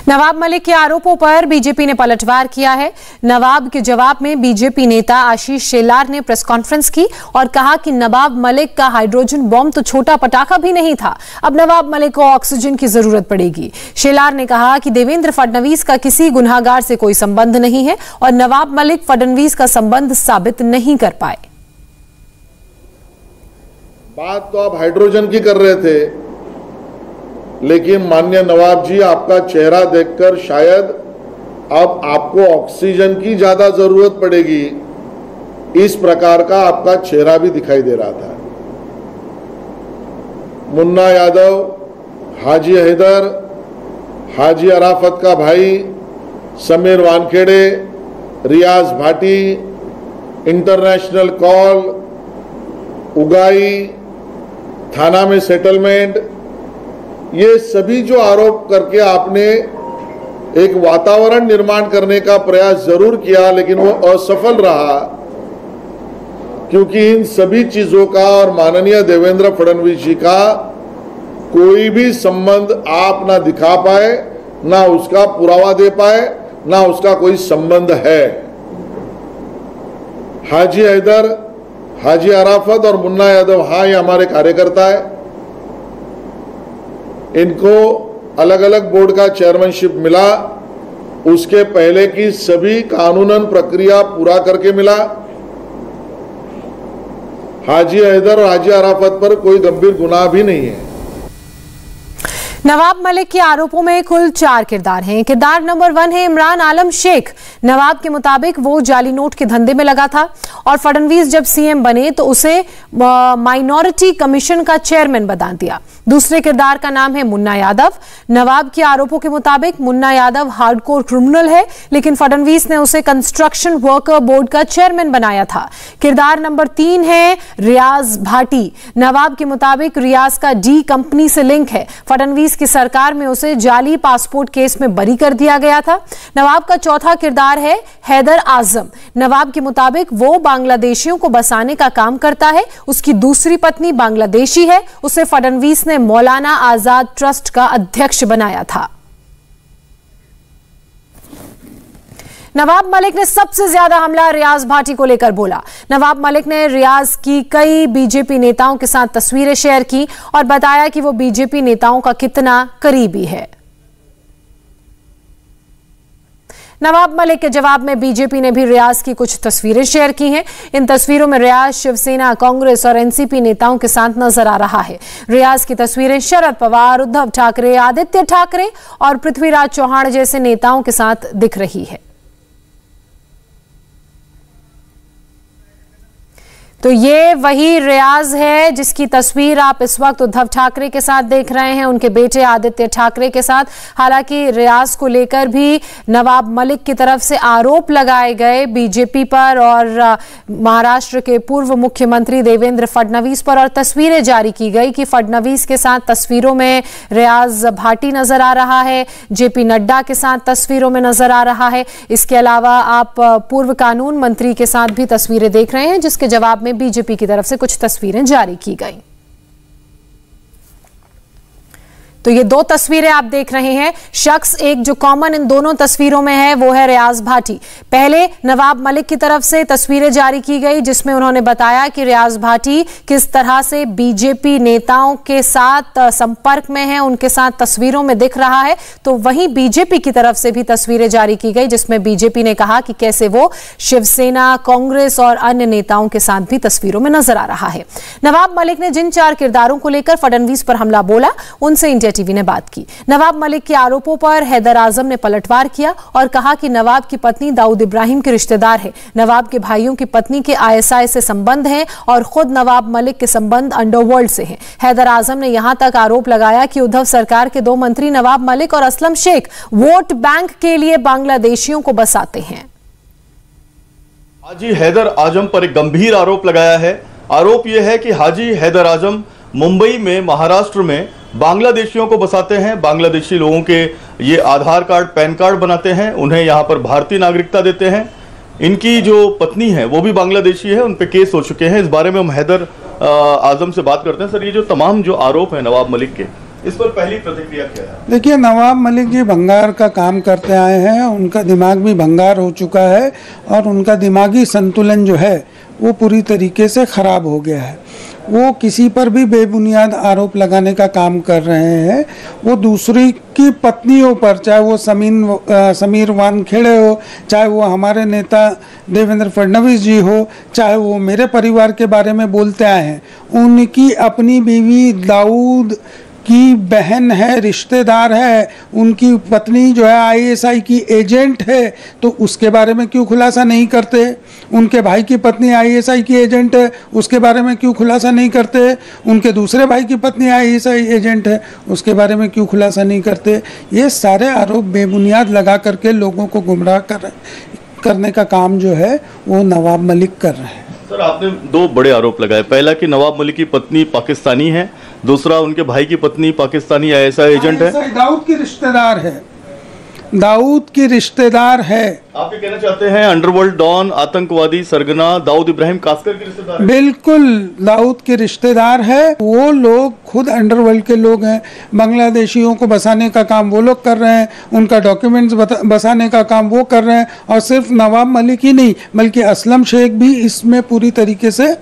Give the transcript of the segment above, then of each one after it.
नवाब मलिक के आरोपों पर बीजेपी ने पलटवार किया है। नवाब के जवाब में बीजेपी नेता आशीष शेलार ने प्रेस कॉन्फ्रेंस की और कहा कि नवाब मलिक का हाइड्रोजन बॉम्ब तो छोटा पटाखा भी नहीं था, अब नवाब मलिक को ऑक्सीजन की जरूरत पड़ेगी। शेलार ने कहा कि देवेंद्र फडणवीस का किसी गुनाहगार से कोई संबंध नहीं है और नवाब मलिक फडणवीस का संबंध साबित नहीं कर पाए। बात तो आप हाइड्रोजन की कर रहे थे, लेकिन माननीय नवाब जी, आपका चेहरा देखकर शायद अब आपको ऑक्सीजन की ज्यादा जरूरत पड़ेगी, इस प्रकार का आपका चेहरा भी दिखाई दे रहा था। मुन्ना यादव, हाजी हैदर, हाजी अराफत का भाई समीर वानखेड़े, रियाज भाटी, इंटरनेशनल कॉल, उगाई, थाना में सेटलमेंट, ये सभी जो आरोप करके आपने एक वातावरण निर्माण करने का प्रयास जरूर किया, लेकिन वो असफल रहा, क्योंकि इन सभी चीजों का और माननीय देवेंद्र फडणवीस जी का कोई भी संबंध आप ना दिखा पाए, ना उसका पुरावा दे पाए, ना उसका कोई संबंध है। हाजी हैदर, हाजी अराफत और मुन्ना यादव, हाँ, ये हमारे कार्यकर्ता है। इनको अलग अलग बोर्ड का चेयरमैनशिप मिला, उसके पहले की सभी कानूनन प्रक्रिया पूरा करके मिला। हाजी हैदर और हाजी अराफत पर कोई गंभीर गुनाह भी नहीं है। नवाब मलिक के आरोपों में कुल 4 किरदार हैं। किरदार नंबर 1 है इमरान आलम शेख। नवाब के मुताबिक वो जाली नोट के धंधे में लगा था और फडणवीस जब सीएम बने तो उसे माइनॉरिटी कमीशन का चेयरमैन बना दिया। दूसरे किरदार का नाम है मुन्ना यादव। नवाब के आरोपों के मुताबिक मुन्ना यादव हार्डकोर क्रिमिनल है, लेकिन फडणवीस ने उसे कंस्ट्रक्शन वर्कर बोर्ड का चेयरमैन बनाया था। किरदार नंबर 3 है रियाज भाटी। नवाब के मुताबिक रियाज का डी कंपनी से लिंक है। फडणवीस की सरकार में उसे जाली पासपोर्ट केस में बरी कर दिया गया था। नवाब का चौथा किरदार है हैदर आजम। नवाब के मुताबिक वो बांग्लादेशियों को बसाने का काम करता है। उसकी दूसरी पत्नी बांग्लादेशी है। उसे फडणवीस ने मौलाना आजाद ट्रस्ट का अध्यक्ष बनाया था। नवाब मलिक ने सबसे ज्यादा हमला रियाज भाटी को लेकर बोला। नवाब मलिक ने रियाज की कई बीजेपी नेताओं के साथ तस्वीरें शेयर की और बताया कि वो बीजेपी नेताओं का कितना करीबी है। नवाब मलिक के जवाब में बीजेपी ने भी रियाज की कुछ तस्वीरें शेयर की हैं। इन तस्वीरों में रियाज शिवसेना, कांग्रेस और एनसीपी नेताओं के साथ नजर आ रहा है। रियाज की तस्वीरें शरद पवार, उद्धव ठाकरे, आदित्य ठाकरे और पृथ्वीराज चौहान जैसे नेताओं के साथ दिख रही है। तो ये वही रियाज है जिसकी तस्वीर आप इस वक्त उद्धव ठाकरे के साथ देख रहे हैं, उनके बेटे आदित्य ठाकरे के साथ। हालांकि रियाज को लेकर भी नवाब मलिक की तरफ से आरोप लगाए गए बीजेपी पर और महाराष्ट्र के पूर्व मुख्यमंत्री देवेंद्र फडणवीस पर, और तस्वीरें जारी की गई कि फडणवीस के साथ तस्वीरों में रियाज भाटी नजर आ रहा है, जेपी नड्डा के साथ तस्वीरों में नजर आ रहा है। इसके अलावा आप पूर्व कानून मंत्री के साथ भी तस्वीरें देख रहे हैं, जिसके जवाब में बीजेपी की तरफ से कुछ तस्वीरें जारी की गई। तो ये 2 तस्वीरें आप देख रहे हैं। शख्स एक जो कॉमन इन दोनों तस्वीरों में है वो है रियाज भाटी। पहले नवाब मलिक की तरफ से तस्वीरें जारी की गई जिसमें उन्होंने बताया कि रियाज भाटी किस तरह से बीजेपी नेताओं के साथ संपर्क में है, उनके साथ तस्वीरों में दिख रहा है। तो वहीं बीजेपी की तरफ से भी तस्वीरें जारी की गई जिसमें बीजेपी ने कहा कि कैसे वो शिवसेना, कांग्रेस और अन्य नेताओं के साथ भी तस्वीरों में नजर आ रहा है। नवाब मलिक ने जिन 4 किरदारों को लेकर फडणवीस पर हमला बोला, उनसे इंडिया टीवी ने बात की। नवाब मलिक के आरोपों पर हैदर आजम ने पलटवार किया और कहा कि नवाब की पत्नी दाऊद इब्राहिम के रिश्तेदार है। नवाब के भाइयों की पत्नी के आईएसआई से संबंध हैं और खुद नवाब मलिक के संबंध अंडरवर्ल्ड से हैं। हैदर आजम ने यहां तक आरोप लगाया कि उद्धव सरकार के 2 मंत्री नवाब मलिक और असलम शेख वोट बैंक के लिए बांग्लादेशियों को बसाते हैं। हाजी हैदर आजम पर एक गंभीर आरोप लगाया है। आरोप यह है कि हाजी हैदर आजम मुंबई में, महाराष्ट्र में बांग्लादेशियों को बसाते हैं। बांग्लादेशी लोगों के ये आधार कार्ड, पैन कार्ड बनाते हैं, उन्हें यहाँ पर भारतीय नागरिकता देते हैं। इनकी जो पत्नी है वो भी बांग्लादेशी है, उन पे केस हो चुके हैं। इस बारे में हम हैदर आजम से बात करते हैं। सर, ये जो तमाम जो आरोप है नवाब मलिक के, इस पर पहली प्रतिक्रिया क्या है? देखिए, नवाब मलिक जी भंगार का काम करते आए हैं, उनका दिमाग भी भंगार हो चुका है और उनका दिमागी संतुलन जो है वो पूरी तरीके से ख़राब हो गया है। वो किसी पर भी बेबुनियाद आरोप लगाने का काम कर रहे हैं। वो दूसरी की पत्नियों पर, चाहे वो समीर वानखेड़े हो, चाहे वो हमारे नेता देवेंद्र फडणवीस जी हो, चाहे वो मेरे परिवार के बारे में बोलते आए हैं, उनकी अपनी बीवी दाऊद की बहन है, रिश्तेदार है, उनकी पत्नी जो है आईएसआई की एजेंट है, तो उसके बारे में क्यों खुलासा नहीं करते? उनके भाई की पत्नी आईएसआई की एजेंट है, उसके बारे में क्यों खुलासा नहीं करते? उनके दूसरे भाई की पत्नी आईएसआई एजेंट है, उसके बारे में क्यों खुलासा नहीं करते? ये सारे आरोप बेबुनियाद लगा करके लोगों को गुमराह करने का काम जो है वो नवाब मलिक कर रहे हैं। सर, आपने दो बड़े आरोप लगाए। पहला कि नवाब मलिक की पत्नी पाकिस्तानी है, दूसरा उनके भाई की पत्नी पाकिस्तानी आईएसआई एजेंट है। दाऊद की रिश्तेदार है, दाऊद की रिश्तेदार है। आप ये कहना चाहते हैं अंडरवर्ल्ड डॉन, आतंकवादी सरगना दाऊद इब्राहिम कासकर के रिश्तेदार है? बिल्कुल, दाऊद के रिश्तेदार है। वो लोग खुद अंडरवर्ल्ड के लोग हैं। बांग्लादेशियों को बसाने का काम वो लोग कर रहे हैं, उनका डॉक्यूमेंट्स बसाने का काम वो कर रहे हैं। और सिर्फ नवाब मलिक ही नहीं बल्कि असलम शेख भी इसमें पूरी तरीके से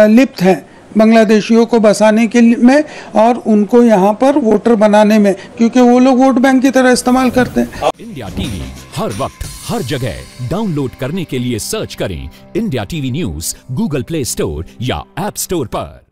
लिप्त हैं, बांग्लादेशियों को बसाने के में और उनको यहाँ पर वोटर बनाने में, क्योंकि वो लोग वोट बैंक की तरह इस्तेमाल करते हैं। इंडिया टीवी हर वक्त हर जगह डाउनलोड करने के लिए सर्च करें India TV news Google play store या ऐप स्टोर पर।